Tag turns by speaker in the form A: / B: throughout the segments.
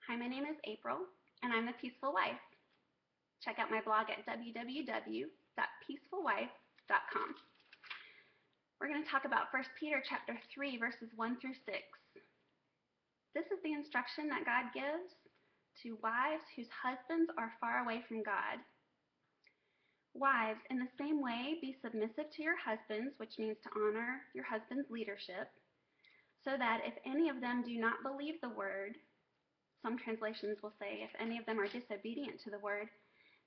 A: Hi, my name is April, and I'm the Peaceful Wife. Check out my blog at www.peacefulwife.com. We're going to talk about 1 Peter chapter 3, verses 1 through 6. This is the instruction that God gives to wives whose husbands are far away from God. Wives, in the same way, be submissive to your husbands, which means to honor your husband's leadership, so that if any of them do not believe the word, some translations will say if any of them are disobedient to the word,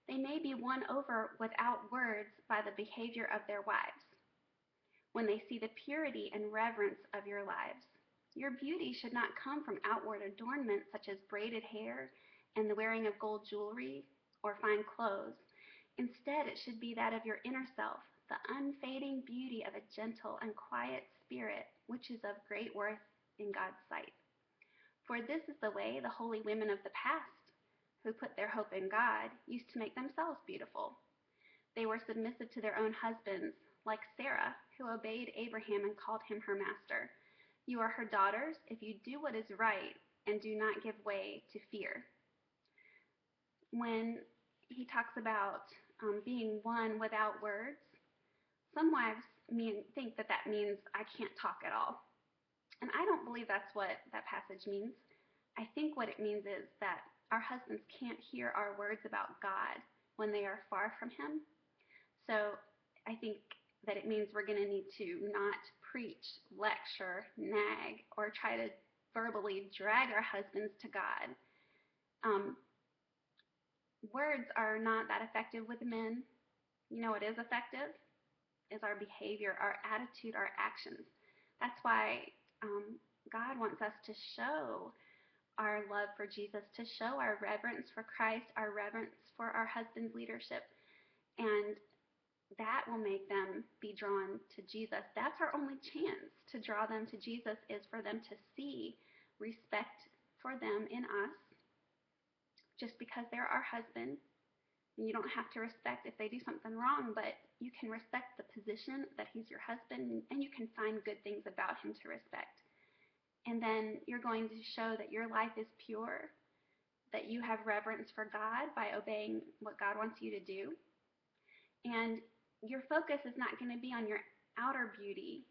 A: they may be won over without words by the behavior of their wives, when they see the purity and reverence of your lives. Your beauty should not come from outward adornment such as braided hair and the wearing of gold jewelry or fine clothes. Instead, it should be that of your inner self, the unfading beauty of a gentle and quiet spirit, which is of great worth in God's sight. For this is the way the holy women of the past, who put their hope in God, used to make themselves beautiful. They were submissive to their own husbands, like Sarah, who obeyed Abraham and called him her master. You are her daughters if you do what is right and do not give way to fear. When he talks about being one without words, some wives think that means I can't talk at all. And I don't believe that's what that passage means. I think what it means is that our husbands can't hear our words about God when they are far from him. So I think that it means we're going to need to not preach, lecture, nag, or try to verbally drag our husbands to God. Words are not that effective with men. You know what is effective? Is our behavior, our attitude, our actions. That's why God wants us to show our love for Jesus, to show our reverence for Christ, our reverence for our husband's leadership, and that will make them be drawn to Jesus. That's our only chance to draw them to Jesus, is for them to see respect for them in us, just because they're our husband. You don't have to respect if they do something wrong, but you can respect the position that he's your husband, and you can find good things about him to respect. And then you're going to show that your life is pure, that you have reverence for God by obeying what God wants you to do. And your focus is not going to be on your outer beauty.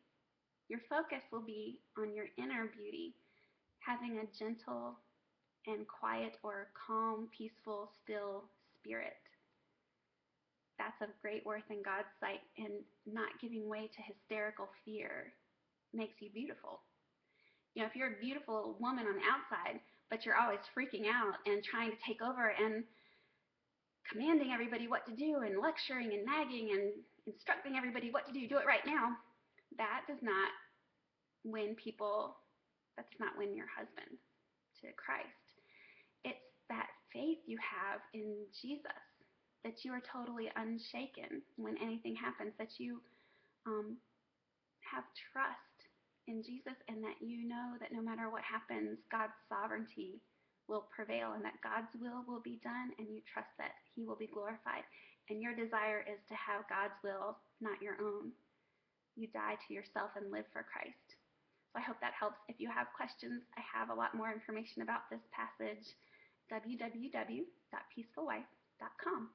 A: Your focus will be on your inner beauty, having a gentle and quiet or calm, peaceful, still spirit. That's of great worth in God's sight, and not giving way to hysterical fear makes you beautiful. You know, if you're a beautiful woman on the outside, but you're always freaking out and trying to take over and commanding everybody what to do and lecturing and nagging and instructing everybody what to do it right now, that does not win people, that's not win your husband to Christ. It's that faith you have in Jesus, that you are totally unshaken when anything happens, that you have trust in Jesus, and that you know that no matter what happens, God's sovereignty will prevail, and that God's will be done, and you trust that he will be glorified. And your desire is to have God's will, not your own. You die to yourself and live for Christ. So I hope that helps. If you have questions, I have a lot more information about this passage, www.peacefulwife.com.